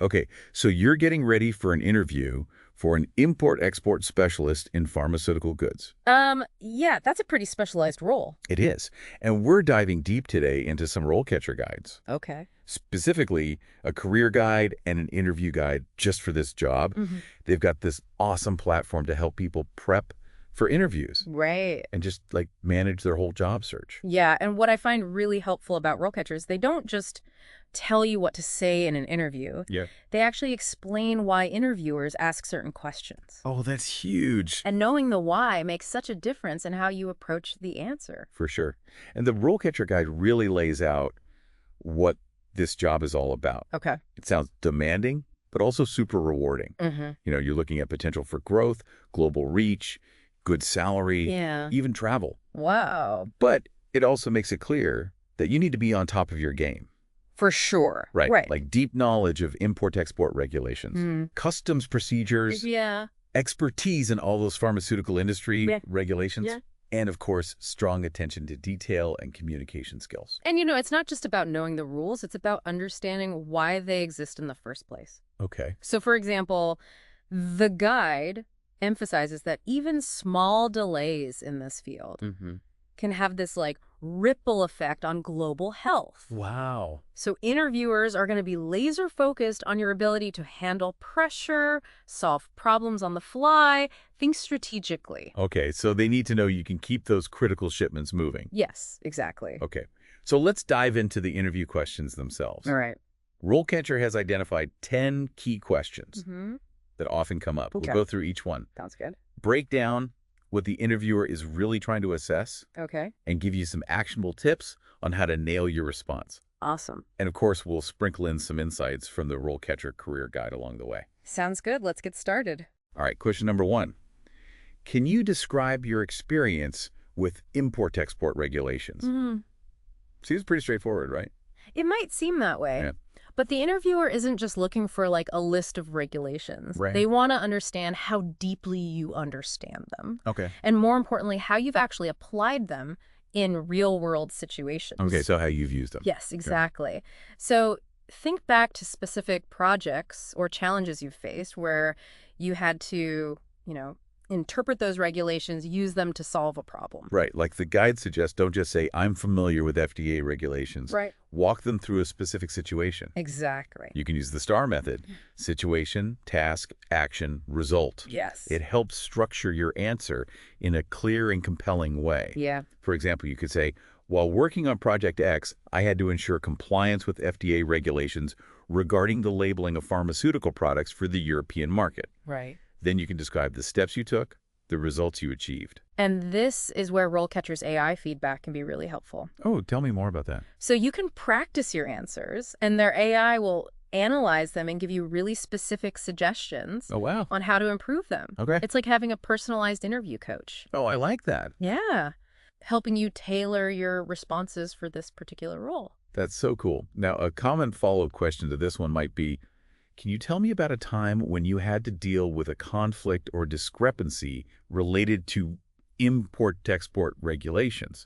Okay, so you're getting ready for an interview for an import-export specialist in pharmaceutical goods. Yeah, that's a pretty specialized role. It is. And we're diving deep today into some RoleCatcher guides, Okay. specifically a career guide and an interview guide just for this job. They've got this awesome platform to help people prep for interviews Right. and just like manage their whole job search. Yeah, and what I find really helpful about role catchers, they don't just tell you what to say in an interview. Yeah. They actually explain why interviewers ask certain questions. Oh, that's huge. And knowing the why makes such a difference in how you approach the answer. For sure. And the RoleCatcher guide really lays out what this job is all about. Okay. It sounds demanding, but also super rewarding. You're looking at potential for growth, global reach, good salary, Yeah. even travel. Wow. But it also makes it clear that you need to be on top of your game. For sure. Right. Right. Like deep knowledge of import-export regulations, customs procedures, Yeah. expertise in all those pharmaceutical industry regulations, Yeah. and of course, strong attention to detail and communication skills. And it's not just about knowing the rules, it's about understanding why they exist in the first place. Okay. So, for example, the guide emphasizes that even small delays in this field can have this ripple effect on global health. Wow. So interviewers are going to be laser focused on your ability to handle pressure, solve problems on the fly, think strategically. Okay, so they need to know you can keep those critical shipments moving. Yes, exactly. Okay, so let's dive into the interview questions themselves. All right. RoleCatcher has identified 10 key questions that often come up. Okay. We'll go through each one. Sounds good. Break down what the interviewer is really trying to assess Okay. and give you some actionable tips on how to nail your response. Awesome. And of course, we'll sprinkle in some insights from the RoleCatcher Career Guide along the way. Sounds good. Let's get started. All right, question number 1. Can you describe your experience with import-export regulations? Seems pretty straightforward, right? It might seem that way. Yeah. But the interviewer isn't just looking for a list of regulations. Right. They want to understand how deeply you understand them. Okay. And more importantly, how you've actually applied them in real-world situations. Okay, so how you've used them. Yes, exactly. So think back to specific projects or challenges you've faced where you had to, interpret those regulations, use them to solve a problem. Right, like the guide suggests, don't just say, I'm familiar with FDA regulations. Right. Walk them through a specific situation. Exactly. You can use the STAR method: situation, task, action, result. Yes. It helps structure your answer in a clear and compelling way. Yeah. For example, you could say, while working on Project X, I had to ensure compliance with FDA regulations regarding the labeling of pharmaceutical products for the European market. Right. Then you can describe the steps you took, the results you achieved. And this is where RoleCatcher's AI feedback can be really helpful. Oh, tell me more about that. So you can practice your answers, and their AI will analyze them and give you really specific suggestions Oh, wow. on how to improve them. Okay. It's like having a personalized interview coach. Oh, I like that. Yeah. Helping you tailor your responses for this particular role. That's so cool. Now, a common follow-up question to this one might be, can you tell me about a time when you had to deal with a conflict or discrepancy related to import-export regulations?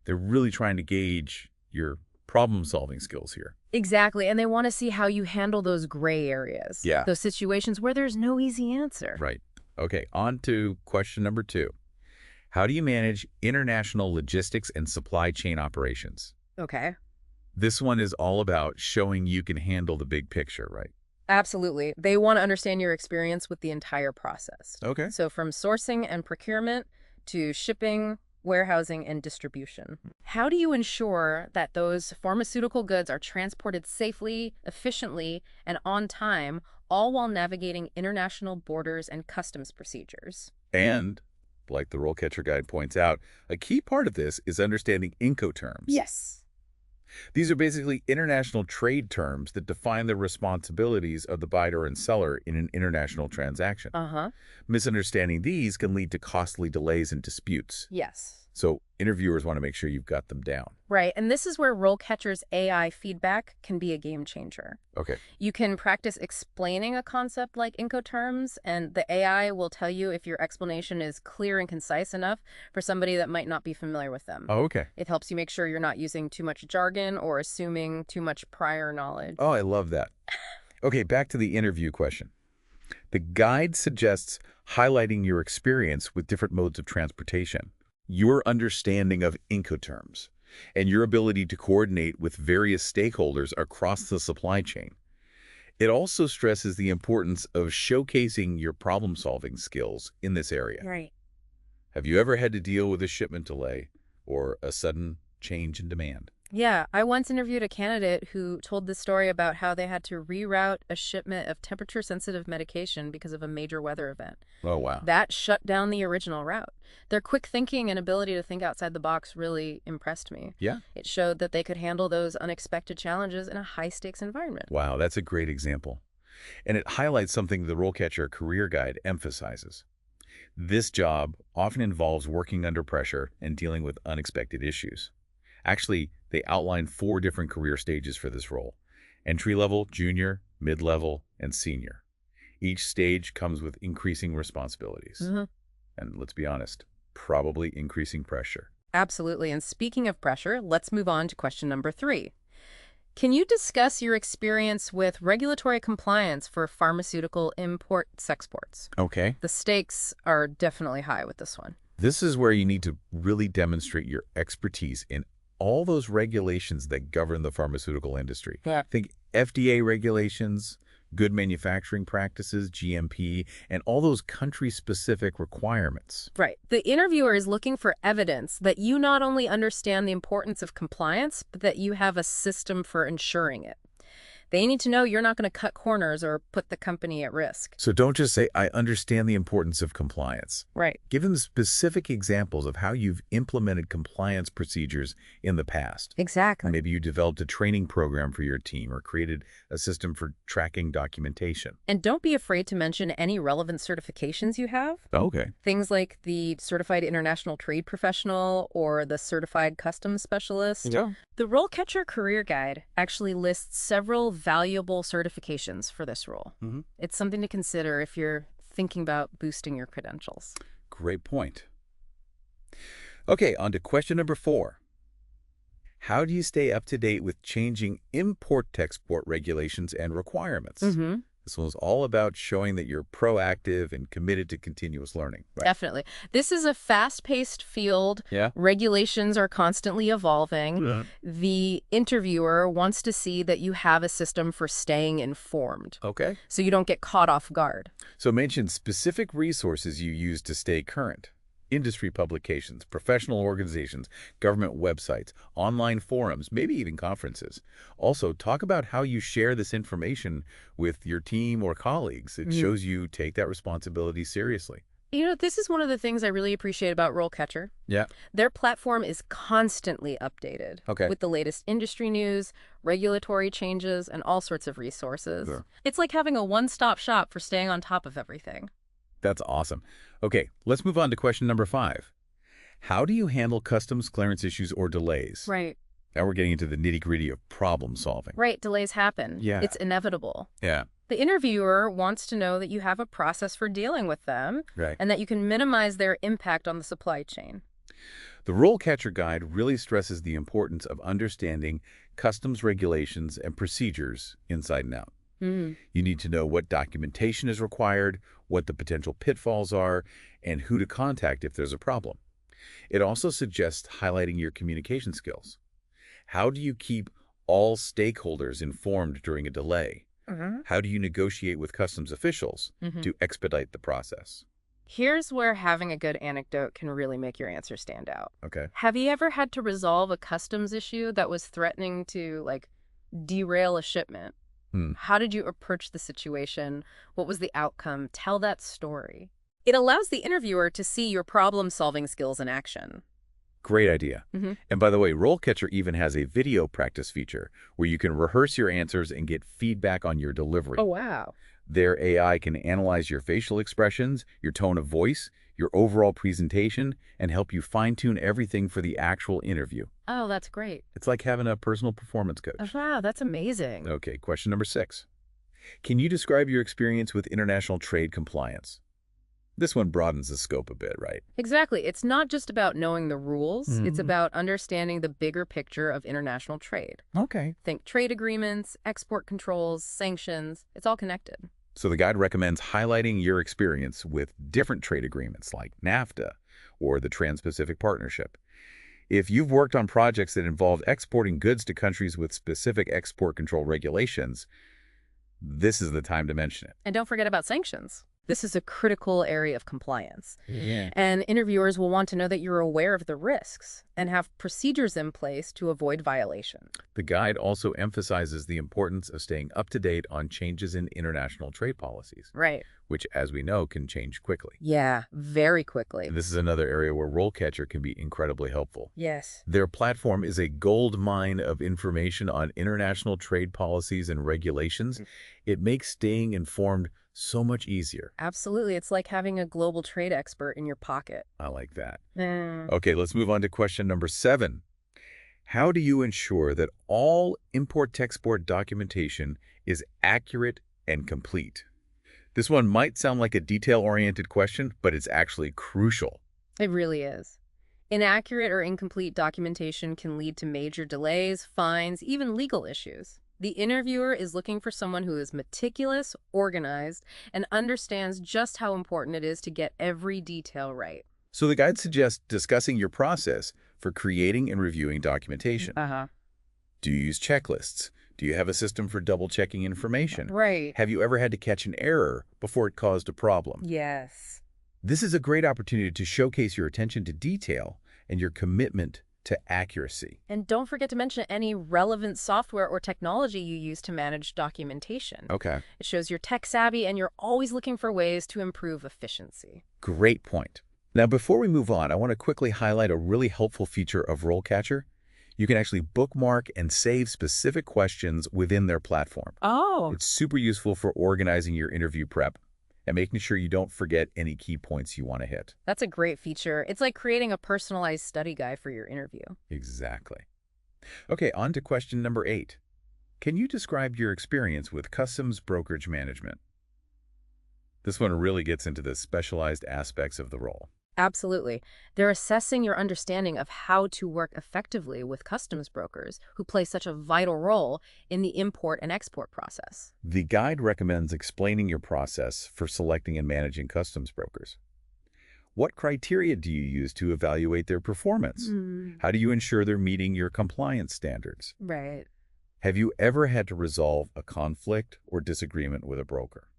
They're really trying to gauge your problem-solving skills here. Exactly. And they want to see how you handle those gray areas. Yeah. Those situations where there's no easy answer. Right. Okay, on to question number 2. How do you manage international logistics and supply chain operations? Okay. This one is all about showing you can handle the big picture, right? Absolutely. They want to understand your experience with the entire process. Okay. So from sourcing and procurement to shipping, warehousing, and distribution. How do you ensure that those pharmaceutical goods are transported safely, efficiently, and on time, all while navigating international borders and customs procedures? And, like the RoleCatcher Guide points out, a key part of this is understanding Incoterms. Yes. These are basically international trade terms that define the responsibilities of the buyer and seller in an international transaction. Misunderstanding these can lead to costly delays and disputes. Yes. So interviewers want to make sure you've got them down. Right. And this is where RoleCatcher's AI feedback can be a game changer. Okay. You can practice explaining a concept like Incoterms, and the AI will tell you if your explanation is clear and concise enough for somebody that might not be familiar with them. Oh, okay. It helps you make sure you're not using too much jargon or assuming too much prior knowledge. Oh, I love that. Okay, back to the interview question. The guide suggests highlighting your experience with different modes of transportation, your understanding of Incoterms, and your ability to coordinate with various stakeholders across the supply chain. It also stresses the importance of showcasing your problem-solving skills in this area. Right. Have you ever had to deal with a shipment delay or a sudden change in demand? Yeah, I once interviewed a candidate who told the story about how they had to reroute a shipment of temperature-sensitive medication because of a major weather event. Oh, wow. That shut down the original route. Their quick thinking and ability to think outside the box really impressed me. Yeah? It showed that they could handle those unexpected challenges in a high-stakes environment. Wow, that's a great example. And it highlights something the RoleCatcher Career Guide emphasizes. This job often involves working under pressure and dealing with unexpected issues. Actually, they outline 4 different career stages for this role: entry-level, junior, mid-level, and senior. Each stage comes with increasing responsibilities. And let's be honest, probably increasing pressure. Absolutely. And speaking of pressure, let's move on to question number 3. Can you discuss your experience with regulatory compliance for pharmaceutical imports-exports? Okay. The stakes are definitely high with this one. This is where you need to really demonstrate your expertise in all those regulations that govern the pharmaceutical industry. Yeah. Think FDA regulations, good manufacturing practices, GMP, and all those country-specific requirements. Right. The interviewer is looking for evidence that you not only understand the importance of compliance, but that you have a system for ensuring it. They need to know you're not going to cut corners or put the company at risk. So don't just say, I understand the importance of compliance. Right. Give them specific examples of how you've implemented compliance procedures in the past. Exactly. Maybe you developed a training program for your team or created a system for tracking documentation. And don't be afraid to mention any relevant certifications you have. Okay. Things like the Certified International Trade Professional or the Certified Customs Specialist. Yeah. The RoleCatcher Career Guide actually lists several valuable certifications for this role. It's something to consider if you're thinking about boosting your credentials. Great point. Okay, on to question number 4. How do you stay up to date with changing import-export regulations and requirements? This one's all about showing that you're proactive and committed to continuous learning. Right? Definitely. This is a fast-paced field. Yeah. Regulations are constantly evolving. Yeah. The interviewer wants to see that you have a system for staying informed, Okay. so you don't get caught off guard. So mention specific resources you use to stay current. Industry publications, professional organizations, government websites, online forums, maybe even conferences. Also, talk about how you share this information with your team or colleagues. It shows you take that responsibility seriously. You know, this is one of the things I really appreciate about RoleCatcher. Yeah. Their platform is constantly updated with the latest industry news, regulatory changes, and all sorts of resources. Sure. It's like having a one-stop shop for staying on top of everything. That's awesome. Okay, let's move on to question number 5. How do you handle customs clearance issues or delays? Right. Now we're getting into the nitty-gritty of problem solving. Right. Delays happen. Yeah. It's inevitable. Yeah. The interviewer wants to know that you have a process for dealing with them Right. and that you can minimize their impact on the supply chain. The RoleCatcher Guide really stresses the importance of understanding customs regulations and procedures inside and out. You need to know what documentation is required, what the potential pitfalls are, and who to contact if there's a problem. It also suggests highlighting your communication skills. How do you keep all stakeholders informed during a delay? How do you negotiate with customs officials to expedite the process? Here's where having a good anecdote can really make your answer stand out. Okay. Have you ever had to resolve a customs issue that was threatening to, derail a shipment? How did you approach the situation? What was the outcome? Tell that story. It allows the interviewer to see your problem-solving skills in action. Great idea. And by the way, RoleCatcher even has a video practice feature where you can rehearse your answers and get feedback on your delivery. Oh, wow. Their AI can analyze your facial expressions, your tone of voice, your overall presentation, and help you fine-tune everything for the actual interview. Oh, that's great. It's like having a personal performance coach. Oh, wow, that's amazing. Okay, question number 6. Can you describe your experience with international trade compliance? This one broadens the scope a bit, right? Exactly. It's not just about knowing the rules. It's Mhm. about understanding the bigger picture of international trade. Okay. Think trade agreements, export controls, sanctions. It's all connected. So the guide recommends highlighting your experience with different trade agreements like NAFTA or the Trans-Pacific Partnership. If you've worked on projects that involve exporting goods to countries with specific export control regulations, this is the time to mention it. And don't forget about sanctions. This is a critical area of compliance. Yeah. And interviewers will want to know that you're aware of the risks and have procedures in place to avoid violation. The guide also emphasizes the importance of staying up to date on changes in international trade policies, Right. which, as we know, can change quickly. Yeah, very quickly. And this is another area where RoleCatcher can be incredibly helpful. Yes. Their platform is a gold mine of information on international trade policies and regulations. It makes staying informed so much easier. Absolutely. It's like having a global trade expert in your pocket. I like that. Mm. Okay, let's move on to question number 7. How do you ensure that all import-export documentation is accurate and complete? This one might sound like a detail-oriented question, but it's actually crucial. It really is. Inaccurate or incomplete documentation can lead to major delays, fines, even legal issues. The interviewer is looking for someone who is meticulous, organized, and understands just how important it is to get every detail right. So the guide suggests discussing your process for creating and reviewing documentation. Uh-huh. Do you use checklists? Do you have a system for double-checking information? Right. Have you ever had to catch an error before it caused a problem? Yes. This is a great opportunity to showcase your attention to detail and your commitment to accuracy. And don't forget to mention any relevant software or technology you use to manage documentation. Okay. It shows you're tech savvy and you're always looking for ways to improve efficiency. Great point. Now, before we move on, I want to quickly highlight a really helpful feature of RoleCatcher. You can actually bookmark and save specific questions within their platform. Oh. It's super useful for organizing your interview prep and making sure you don't forget any key points you want to hit. That's a great feature. It's like creating a personalized study guide for your interview. Exactly. Okay, on to question number 8. Can you describe your experience with customs brokerage management? This one really gets into the specialized aspects of the role. Absolutely. They're assessing your understanding of how to work effectively with customs brokers who play such a vital role in the import and export process. The guide recommends explaining your process for selecting and managing customs brokers. What criteria do you use to evaluate their performance? How do you ensure they're meeting your compliance standards? Right. Have you ever had to resolve a conflict or disagreement with a broker?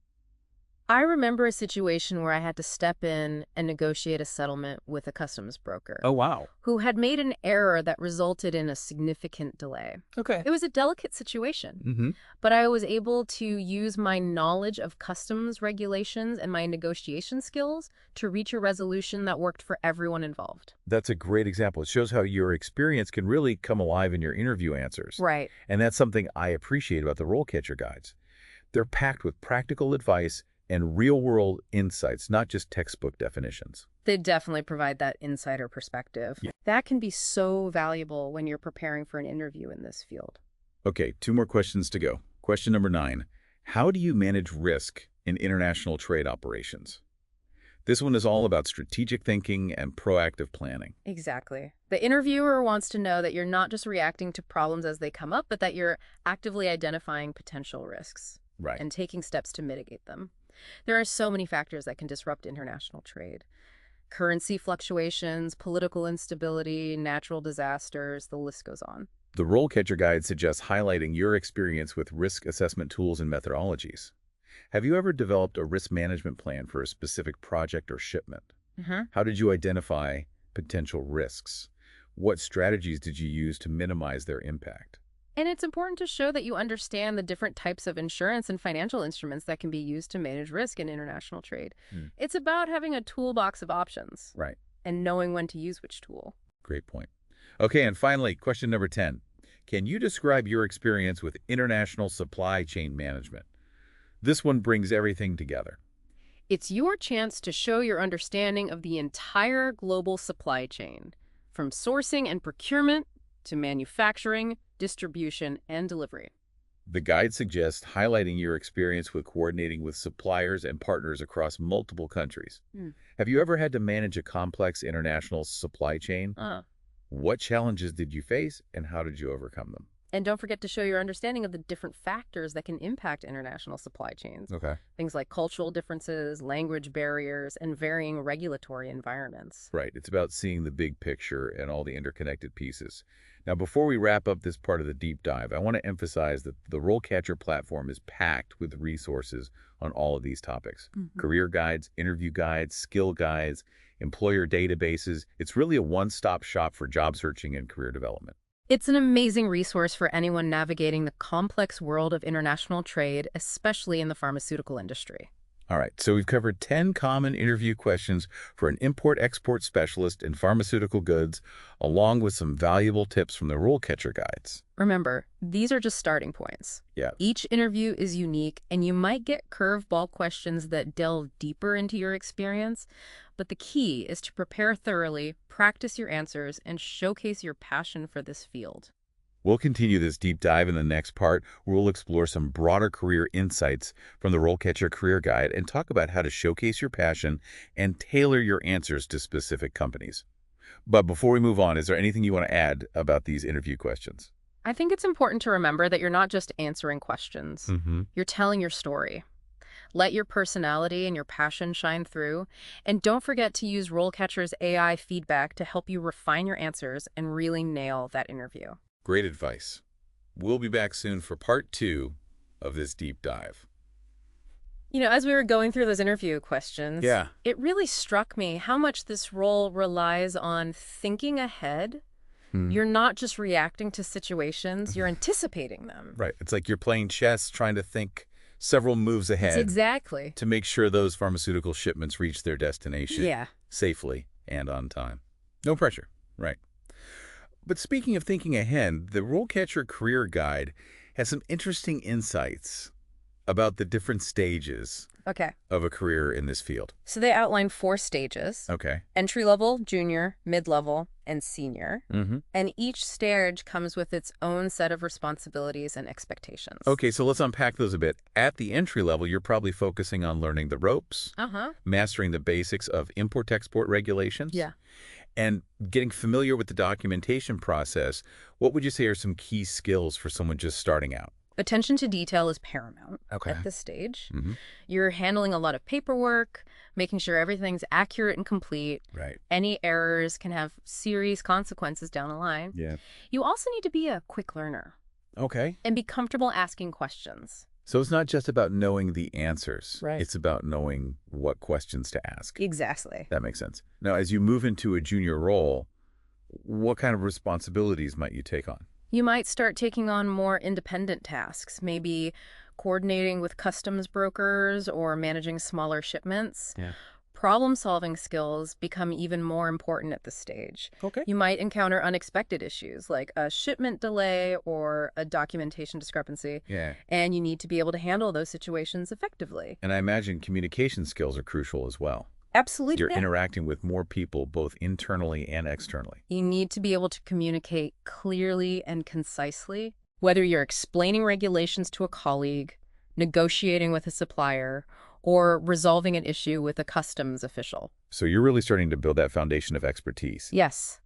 I remember a situation where I had to step in and negotiate a settlement with a customs broker Wow. who had made an error that resulted in a significant delay. Okay. It was a delicate situation, Mm-hmm. but I was able to use my knowledge of customs regulations and my negotiation skills to reach a resolution that worked for everyone involved. That's a great example. It shows how your experience can really come alive in your interview answers. Right. And that's something I appreciate about the RoleCatcher guides. They're packed with practical advice and real-world insights, not just textbook definitions. They definitely provide that insider perspective. Yeah. That can be so valuable when you're preparing for an interview in this field. Okay, 2 more questions to go. Question number 9. How do you manage risk in international trade operations? This one is all about strategic thinking and proactive planning. Exactly. The interviewer wants to know that you're not just reacting to problems as they come up, but that you're actively identifying potential risks Right. and taking steps to mitigate them. There are so many factors that can disrupt international trade. Currency fluctuations, political instability, natural disasters, the list goes on. The RoleCatcher guide suggests highlighting your experience with risk assessment tools and methodologies. Have you ever developed a risk management plan for a specific project or shipment? How did you identify potential risks? What strategies did you use to minimize their impact? And it's important to show that you understand the different types of insurance and financial instruments that can be used to manage risk in international trade. It's about having a toolbox of options Right. and knowing when to use which tool. Great point. Okay, and finally, question number 10. Can you describe your experience with international supply chain management? This one brings everything together. It's your chance to show your understanding of the entire global supply chain, from sourcing and procurement to manufacturing, distribution, and delivery. The guide suggests highlighting your experience with coordinating with suppliers and partners across multiple countries. Hmm. Have you ever had to manage a complex international supply chain? What challenges did you face, and how did you overcome them? And don't forget to show your understanding of the different factors that can impact international supply chains. Okay. Things like cultural differences, language barriers, and varying regulatory environments. Right. It's about seeing the big picture and all the interconnected pieces. Now, before we wrap up this part of the deep dive, I want to emphasize that the RoleCatcher platform is packed with resources on all of these topics. Career guides, interview guides, skill guides, employer databases. It's really a one-stop shop for job searching and career development. It's an amazing resource for anyone navigating the complex world of international trade, especially in the pharmaceutical industry. All right, so we've covered 10 common interview questions for an import-export specialist in pharmaceutical goods, along with some valuable tips from the RoleCatcher guides. Remember, these are just starting points. Yeah. Each interview is unique, and you might get curveball questions that delve deeper into your experience, but the key is to prepare thoroughly, practice your answers, and showcase your passion for this field. We'll continue this deep dive in the next part, where we'll explore some broader career insights from the RoleCatcher Career Guide and talk about how to showcase your passion and tailor your answers to specific companies. But before we move on, is there anything you want to add about these interview questions? I think it's important to remember that you're not just answering questions. You're telling your story. Let your personality and your passion shine through, and don't forget to use RoleCatcher's AI feedback to help you refine your answers and really nail that interview. Great advice. We'll be back soon for part 2 of this deep dive. You know, as we were going through those interview questions, it really struck me how much this role relies on thinking ahead. You're not just reacting to situations, you're anticipating them. Right. It's like you're playing chess, trying to think several moves ahead. Exactly. To make sure those pharmaceutical shipments reach their destination Yeah. safely and on time. No pressure. Right. But speaking of thinking ahead, the RoleCatcher Career Guide has some interesting insights about the different stages Okay. of a career in this field. So they outline 4 stages. Okay. Entry-level, junior, mid-level, and senior. And each stage comes with its own set of responsibilities and expectations. Okay, so let's unpack those a bit. At the entry level, you're probably focusing on learning the ropes, mastering the basics of import-export regulations, Yeah. and getting familiar with the documentation process. What would you say are some key skills for someone just starting out? Attention to detail is paramount at this stage. You're handling a lot of paperwork, making sure everything's accurate and complete. Right. Any errors can have serious consequences down the line. Yeah. You also need to be a quick learner Okay. and be comfortable asking questions. So it's not just about knowing the answers. Right. It's about knowing what questions to ask. Exactly. That makes sense. Now, as you move into a junior role, what kind of responsibilities might you take on? You might start taking on more independent tasks, maybe coordinating with customs brokers or managing smaller shipments. Yeah. Problem-solving skills become even more important at this stage. Okay. You might encounter unexpected issues like a shipment delay or a documentation discrepancy, Yeah. and you need to be able to handle those situations effectively. And I imagine communication skills are crucial as well. Absolutely. You're interacting with more people, both internally and externally. You need to be able to communicate clearly and concisely, whether you're explaining regulations to a colleague, negotiating with a supplier, or resolving an issue with a customs official. So you're really starting to build that foundation of expertise. Yes.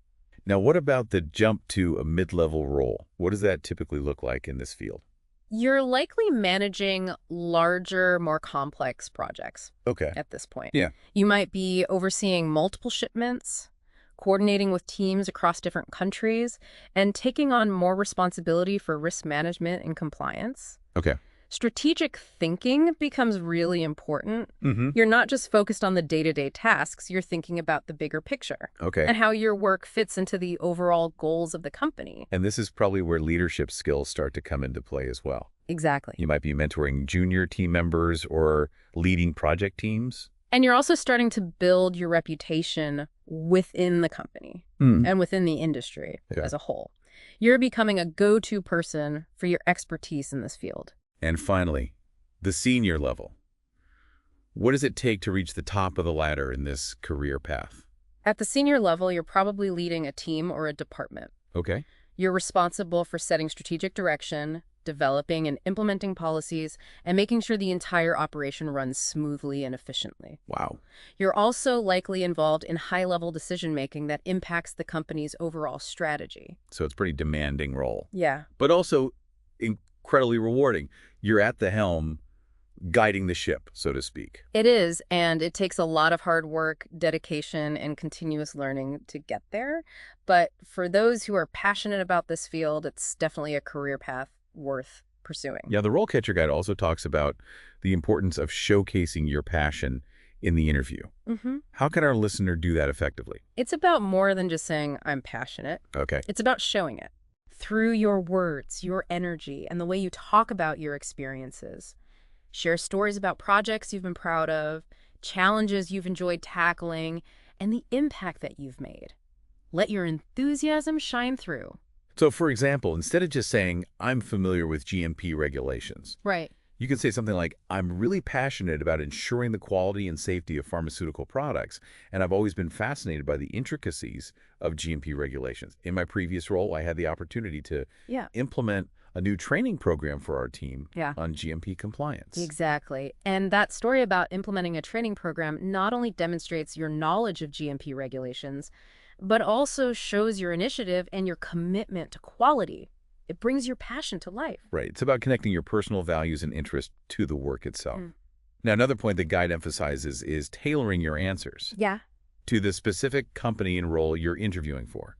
Now, what about the jump to a mid-level role? What does that typically look like in this field? You're likely managing larger, more complex projects Okay. at this point. Yeah. You might be overseeing multiple shipments, coordinating with teams across different countries, and taking on more responsibility for risk management and compliance. Okay. Strategic thinking becomes really important. Mm-hmm. You're not just focused on the day-to-day tasks, you're thinking about the bigger picture Okay. and how your work fits into the overall goals of the company. And this is probably where leadership skills start to come into play as well. Exactly. You might be mentoring junior team members or leading project teams. And you're also starting to build your reputation within the company and within the industry as a whole. You're becoming a go-to person for your expertise in this field. And finally, the senior level. What does it take to reach the top of the ladder in this career path? At the senior level, you're probably leading a team or a department. Okay. You're responsible for setting strategic direction, developing and implementing policies, and making sure the entire operation runs smoothly and efficiently. Wow. You're also likely involved in high-level decision-making that impacts the company's overall strategy. So it's a pretty demanding role, Yeah. but also incredibly rewarding. You're at the helm, guiding the ship, so to speak. It is, and it takes a lot of hard work, dedication, and continuous learning to get there. But for those who are passionate about this field, it's definitely a career path worth pursuing. Yeah, the RoleCatcher Guide also talks about the importance of showcasing your passion in the interview. How can our listener do that effectively? It's about more than just saying, I'm passionate. Okay. It's about showing it through your words, your energy, and the way you talk about your experiences. Share stories about projects you've been proud of, challenges you've enjoyed tackling, and the impact that you've made. Let your enthusiasm shine through. So, for example, instead of just saying, I'm familiar with GMP regulations, Right. you can say something like, I'm really passionate about ensuring the quality and safety of pharmaceutical products, and I've always been fascinated by the intricacies of GMP regulations. In my previous role, I had the opportunity to implement a new training program for our team on GMP compliance. Exactly. And that story about implementing a training program not only demonstrates your knowledge of GMP regulations, but also shows your initiative and your commitment to quality. It brings your passion to life. Right. It's about connecting your personal values and interests to the work itself. Now, another point the guide emphasizes is tailoring your answers to the specific company and role you're interviewing for.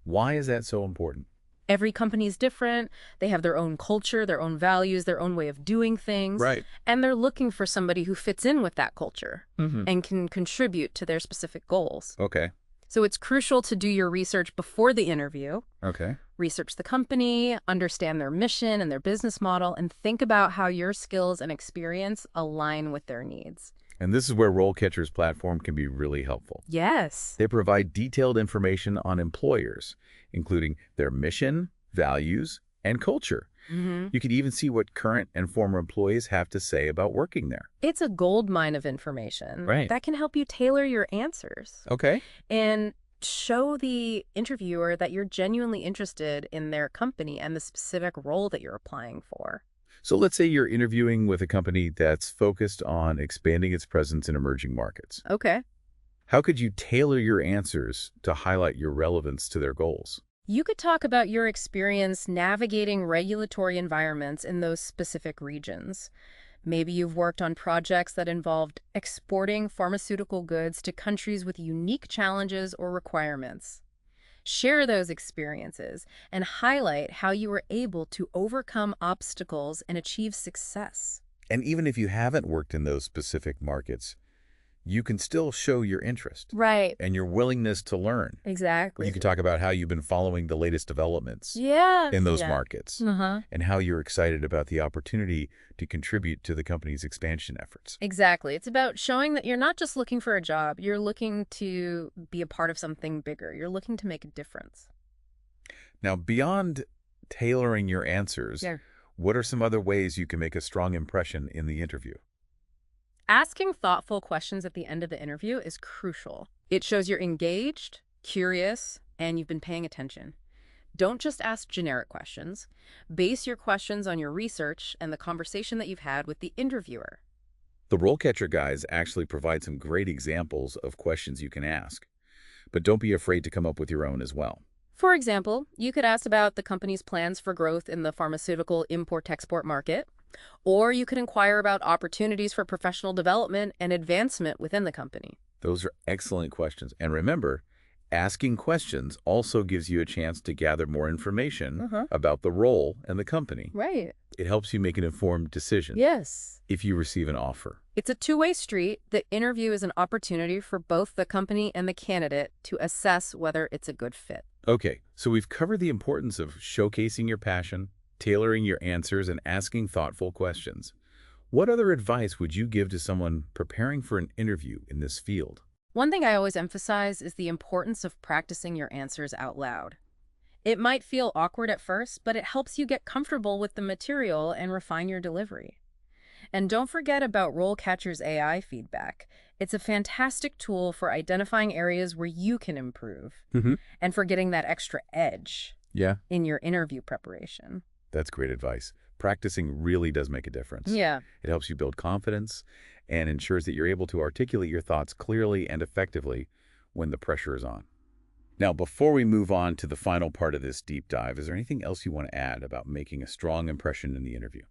Why is that so important? Every company is different. They have their own culture, their own values, their own way of doing things. Right. And they're looking for somebody who fits in with that culture and can contribute to their specific goals. Okay. So it's crucial to do your research before the interview. Okay. Research the company, understand their mission and their business model, and think about how your skills and experience align with their needs. And this is where RoleCatcher's platform can be really helpful. Yes. They provide detailed information on employers, including their mission, values, and culture. You can even see what current and former employees have to say about working there. It's a gold mine of information Right. that can help you tailor your answers Okay. and show the interviewer that you're genuinely interested in their company and the specific role that you're applying for. So let's say you're interviewing with a company that's focused on expanding its presence in emerging markets. Okay. How could you tailor your answers to highlight your relevance to their goals? You could talk about your experience navigating regulatory environments in those specific regions. Maybe you've worked on projects that involved exporting pharmaceutical goods to countries with unique challenges or requirements. Share those experiences and highlight how you were able to overcome obstacles and achieve success. And even if you haven't worked in those specific markets, you can still show your interest Right. and your willingness to learn. Exactly. You can talk about how you've been following the latest developments Yeah. in those markets Uh-huh. and how you're excited about the opportunity to contribute to the company's expansion efforts. Exactly. It's about showing that you're not just looking for a job, you're looking to be a part of something bigger. You're looking to make a difference. Now, beyond tailoring your answers, what are some other ways you can make a strong impression in the interview? Asking thoughtful questions at the end of the interview is crucial. It shows you're engaged, curious, and you've been paying attention. Don't just ask generic questions. Base your questions on your research and the conversation that you've had with the interviewer. The RoleCatcher guides actually provide some great examples of questions you can ask, but don't be afraid to come up with your own as well. For example, you could ask about the company's plans for growth in the pharmaceutical import-export market, or you could inquire about opportunities for professional development and advancement within the company. Those are excellent questions. And remember, asking questions also gives you a chance to gather more information about the role and the company. Right. It helps you make an informed decision Yes. if you receive an offer. It's a two-way street. The interview is an opportunity for both the company and the candidate to assess whether it's a good fit. Okay, so we've covered the importance of showcasing your passion, tailoring your answers, and asking thoughtful questions. What other advice would you give to someone preparing for an interview in this field? One thing I always emphasize is the importance of practicing your answers out loud. It might feel awkward at first, but it helps you get comfortable with the material and refine your delivery. And don't forget about RoleCatcher's AI feedback. It's a fantastic tool for identifying areas where you can improve and for getting that extra edge in your interview preparation. That's great advice. Practicing really does make a difference. Yeah. It helps you build confidence and ensures that you're able to articulate your thoughts clearly and effectively when the pressure is on. Now, before we move on to the final part of this deep dive, is there anything else you want to add about making a strong impression in the interview?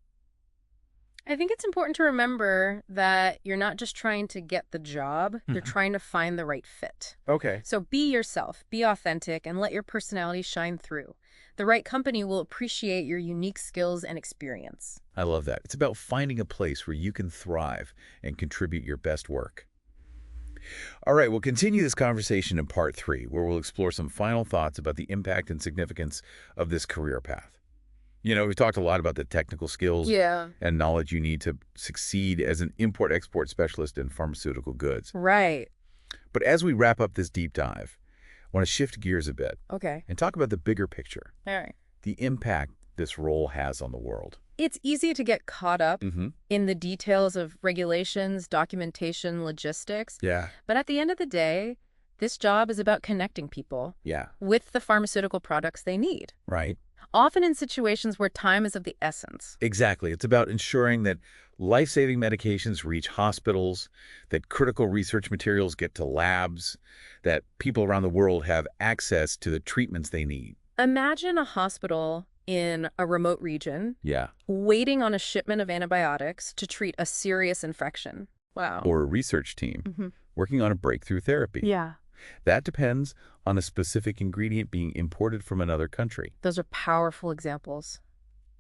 I think it's important to remember that you're not just trying to get the job, you're trying to find the right fit. Okay. So be yourself, be authentic, and let your personality shine through. The right company will appreciate your unique skills and experience. I love that. It's about finding a place where you can thrive and contribute your best work. All right, we'll continue this conversation in part 3, where we'll explore some final thoughts about the impact and significance of this career path. We've talked a lot about the technical skills and knowledge you need to succeed as an import-export specialist in pharmaceutical goods. Right. But as we wrap up this deep dive, I want to shift gears a bit Okay. and talk about the bigger picture, All right. the impact this role has on the world. It's easy to get caught up in the details of regulations, documentation, logistics. Yeah. But at the end of the day, this job is about connecting people with the pharmaceutical products they need. Right. Often in situations where time is of the essence. Exactly. It's about ensuring that life-saving medications reach hospitals, that critical research materials get to labs, that people around the world have access to the treatments they need. Imagine a hospital in a remote region Yeah. waiting on a shipment of antibiotics to treat a serious infection. Wow. Or a research team working on a breakthrough therapy. Yeah. That depends on a specific ingredient being imported from another country. Those are powerful examples.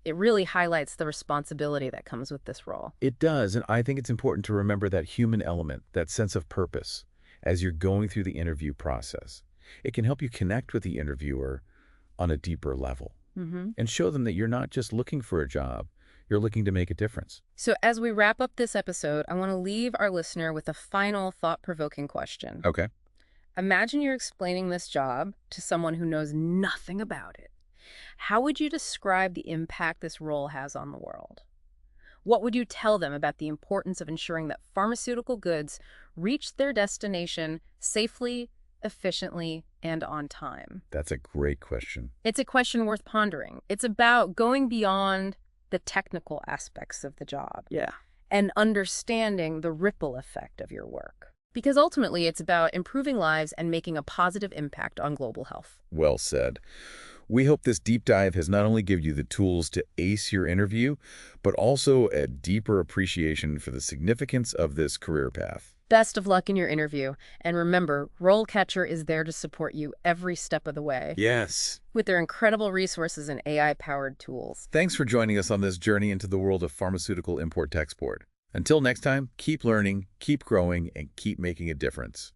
It really highlights the responsibility that comes with this role. It does, and I think it's important to remember that human element, that sense of purpose, as you're going through the interview process. It can help you connect with the interviewer on a deeper level and show them that you're not just looking for a job, you're looking to make a difference. So as we wrap up this episode, I want to leave our listener with a final thought-provoking question. Okay. Imagine you're explaining this job to someone who knows nothing about it. How would you describe the impact this role has on the world? What would you tell them about the importance of ensuring that pharmaceutical goods reach their destination safely, efficiently, and on time? That's a great question. It's a question worth pondering. It's about going beyond the technical aspects of the job and understanding the ripple effect of your work. Because ultimately, it's about improving lives and making a positive impact on global health. Well said. We hope this deep dive has not only given you the tools to ace your interview, but also a deeper appreciation for the significance of this career path. Best of luck in your interview. And remember, RoleCatcher is there to support you every step of the way Yes. with their incredible resources and AI-powered tools. Thanks for joining us on this journey into the world of pharmaceutical import-export. Until next time, keep learning, keep growing, and keep making a difference.